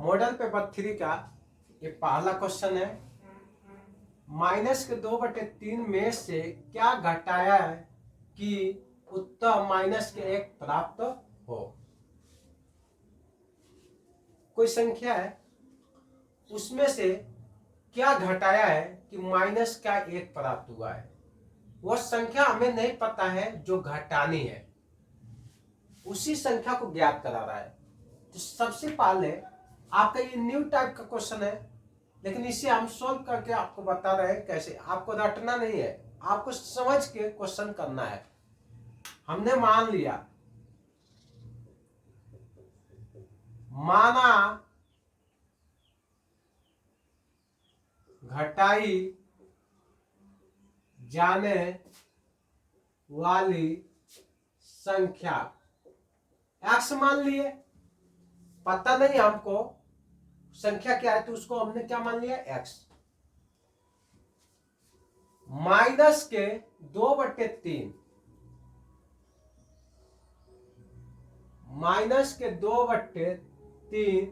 Model paper 3 का ये पहला क्वेश्चन है। -2/3 में से क्या घटाया है कि उत्तर -1 प्राप्त हो। कोई संख्या है, उसमें से क्या घटाया है कि -1 प्राप्त हुआ है। वह संख्या हमें नहीं पता है जो घटानी है, उसी संख्या को ज्ञात करा रहा है। तो सबसे पहले आपका ये न्यू टाइप का क्वेश्चन है, लेकिन इसे हम सोल्व करके आपको बता रहे हैं कैसे। आपको रटना नहीं है, आपको समझ के क्वेश्चन करना है। हमने मान लिया, माना घटाई जाने वाली संख्या x मान लिए। पता नहीं हमको संख्या क्या है, तो उसको हमने क्या मान लिया, x। -2/3 -2/3।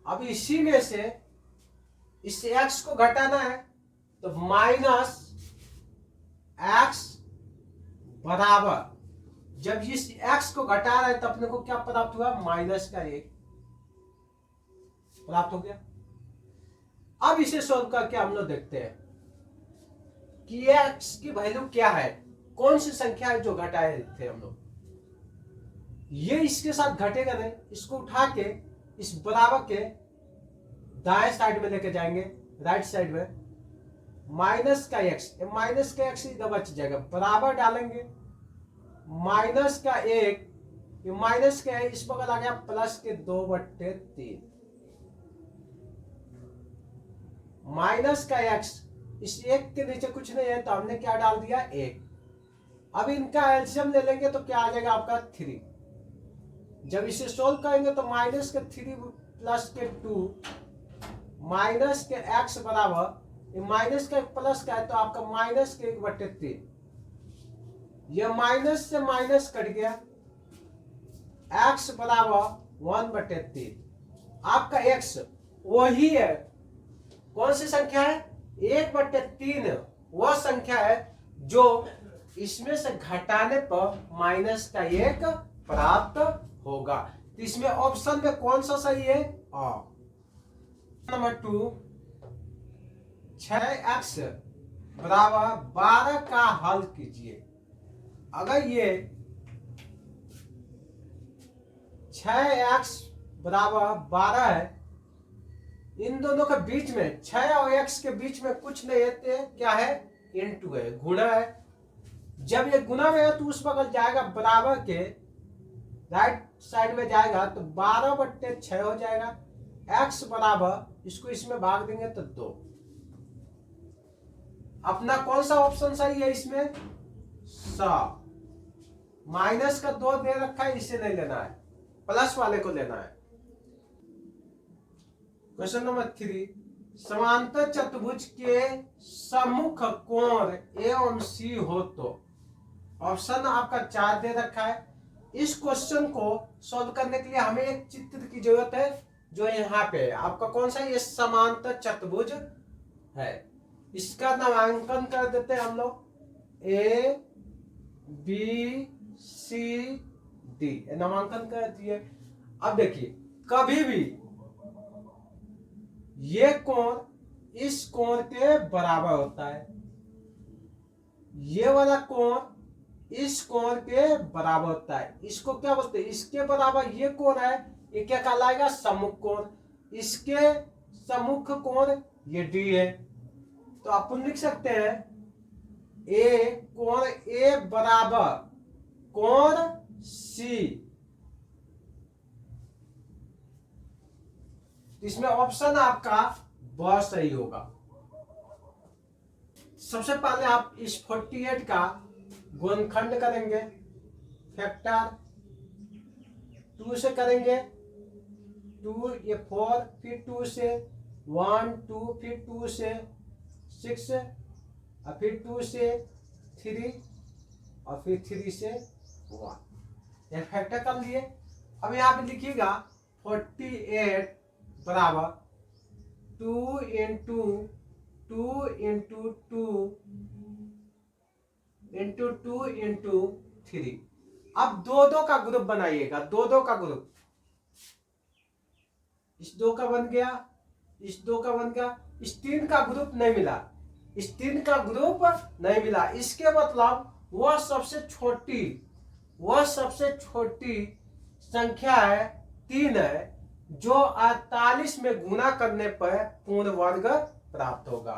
अब इसी में से इस x को घटाना है, तो -x बराबर, जब इस x को घटा रहे हैं तो अपने को क्या प्राप्त हुआ, -1 प्राप्त हो गया। अब इसे सोल्व करके हम लोग देखते हैं कि x की वैल्यू क्या है, कौन सी संख्या है जो घटाए थे हम लोग। ये इसके साथ घटेगा नहीं, इसको उठा के इस बराबर के दाएं साइड में लेके जाएंगे, राइट साइड में। -x इधर बच जाएगा, बराबर डालेंगे -1, ये माइनस का है, इस बगल आ गया +2/3। -x, इस 1 के नीचे कुछ नहीं है तो हमने क्या डाल दिया, 1। अब इनका एलसीएम ले लेंगे तो क्या आ जाएगा आपका 3। जब इसे सोल्व करेंगे तो -3 +2 -x बराबर, ये माइनस का प्लस का है तो आपका -1/3। ये माइनस से माइनस कट गया, x बराबर 1/3। आपका x वही है, कौन सी संख्या है, 1/3 वह संख्या है जो इसमें से घटाने पर -1 प्राप्त होगा। तो इसमें ऑप्शन में कौन सा सही है, नंबर 2। 6x बराबर 12 का हल कीजिए। अगर ये 6x बराबर 12 है, इन दोनों के बीच में 6 और x के बीच में कुछ नहीं है, क्या है, इनटू है, गुणा है। जब ये गुणा में है तो उस बगल जाएगा, बराबर के राइट साइड में जाएगा तो 12/6 हो जाएगा। x बराबर, इसको इसमें भाग देंगे तो 2। अपना कौन सा ऑप्शन सही है इसमें, माइनस का 2 दे रखा है, इसे नहीं लेना है, प्लस वाले को लेना है। क्वेश्चन नंबर 3, समांतर चतुर्भुज के सम्मुख कोण एवं सी हो तो। ऑप्शन आपका 4 दे रखा है। इस क्वेश्चन को सॉल्व करने के लिए हमें एक चित्र की जरूरत है, जो यहाँ पे है आपका कौन सा, ये समांतर चतुर्भुज है। इसका नामांकन कर देते हैं हम लोग, A B C D, नामांकन कर दिए। अब देखिए, कभी भी ये कोण इस कोण के बराबर होता है, ये वाला कोण इस कोण के बराबर होता है। इसको क्या बोलते हैं, इसके बराबर ये कोण है, ये क्या कहलाएगा, सम्मुख कोण। इसके सम्मुख कोण ये D है, तो अपन लिख सकते हैं कोण A बराबर कोण C। इसमें ऑप्शन आपका बहुत सही होगा। सबसे पहले आप इस 48 का गुणनखंड करेंगे, फैक्टर 2 से करेंगे, 2 ये 4, फिर 2 से 1 2, फिर 2 से 6, और फिर 2 से 3, और फिर 3 से 1। ये फैक्टर कर लिए। अब यहाँ पे लिखिएगा 48 बराबर 2 × 2 × 2 × 3। अब दो दो का ग्रुप बनाइएगा, दो दो का ग्रुप, इस दो का बन गया, इस दो का बन गया, इस तीन का ग्रुप नहीं मिला, इस तीन का ग्रुप नहीं मिला। इसके मतलब वह सबसे छोटी संख्या है 3 है, जो 48 में गुना करने पर पूर्ण वर्ग प्राप्त होगा।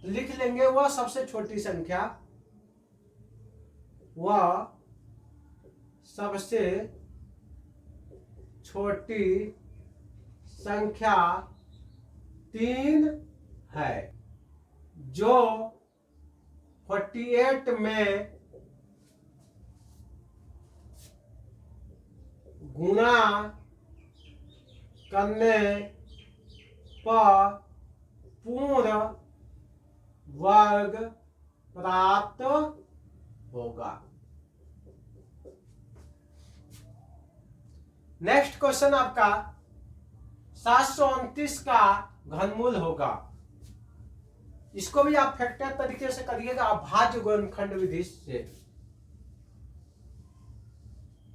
तो लिख लेंगे वह सबसे छोटी संख्या, वह सबसे छोटी संख्या 3 है, जो 48 में गुना करने पर पूर्ण वर्ग प्राप्त होगा। नेक्स्ट क्वेश्चन आपका 729 का घनमूल होगा। इसको भी आप फैक्टर तरीके से करिएगा, अभाज्य गुणनखंड विधि से,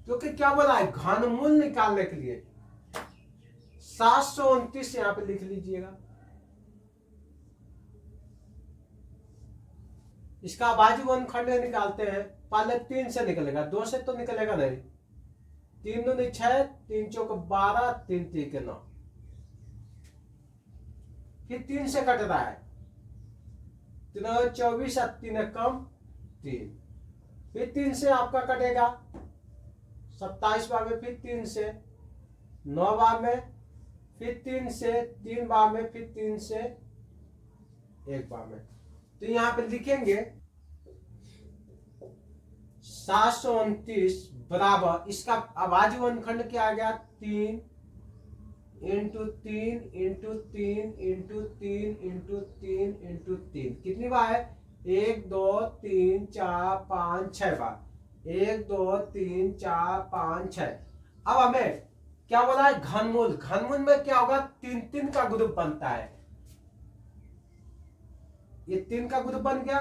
क्योंकि क्या बोला है घनमूल निकालने के लिए 729 यहां पे लिख लीजिएगा। इसका अभाज्य गुणनखंड निकालते हैं, पहले 3 से निकलेगा, 2 से तो निकलेगा नहीं। 3 दूनी 6, 3 चौक 12, 3 3 9, फिर 3 से कट रहा है, 3 24, 3 कम 3, फिर 3 से आपका कटेगा 27 बार में, फिर 3 से 9 बार में, फिर 3 से 3 बार में, फिर 3 से 1 बार में। तो यहां पे लिखेंगे 729 बराबर, इसका अभाज्य गुणनखंड क्या आ गया 3 × 3 × 3 × 3 × 3 × 3, कितनी बार है 1 2 3 4 5 6 बार, 1 2 3 4 5 6। अब हमें क्या बोला है घनमूल, घनमूल में क्या होगा 3 का ग्रुप बनता है, ये 3 का ग्रुप बन गया,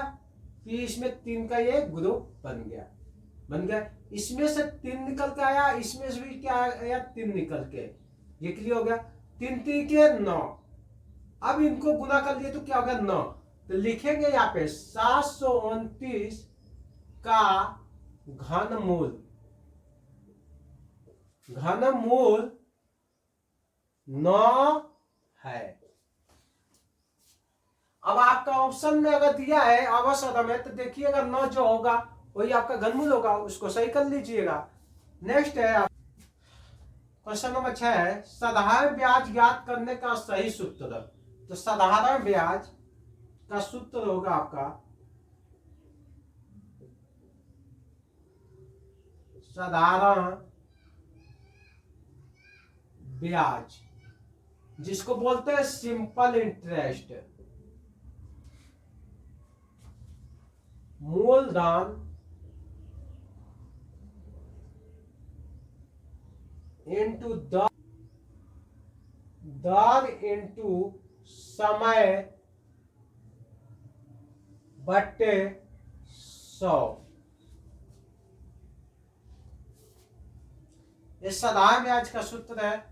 फिर इसमें 3 का ये ग्रुप बन गया, इसमें से 3 निकल के आया, इसमें से भी क्या आया 3 निकल के, ये क्लियर हो गया। 3 3 के 9, अब इनको गुना कर लिए तो क्या होगा 9, तो लिखेंगे यहाँ पे 729 का घनमूल 9 है। अब आपका ऑप्शन में अगर दिया है अवसर में, तो देखिएगा 9 जो होगा वही आपका घनमूल होगा, उसको सही कर लीजिएगा। नेक्स्ट है क्वेश्चन नंबर 6 है साधारण ब्याज ज्ञात करने का सही सूत्र। तो साधारण ब्याज का सूत्र होगा आपका साधारण ब्याज, जिसको बोलते हैं सिंपल इंटरेस्ट, मूलधन इंटू दर इंटू समय बट्टे 100। ये साधारण ब्याज का सूत्र है।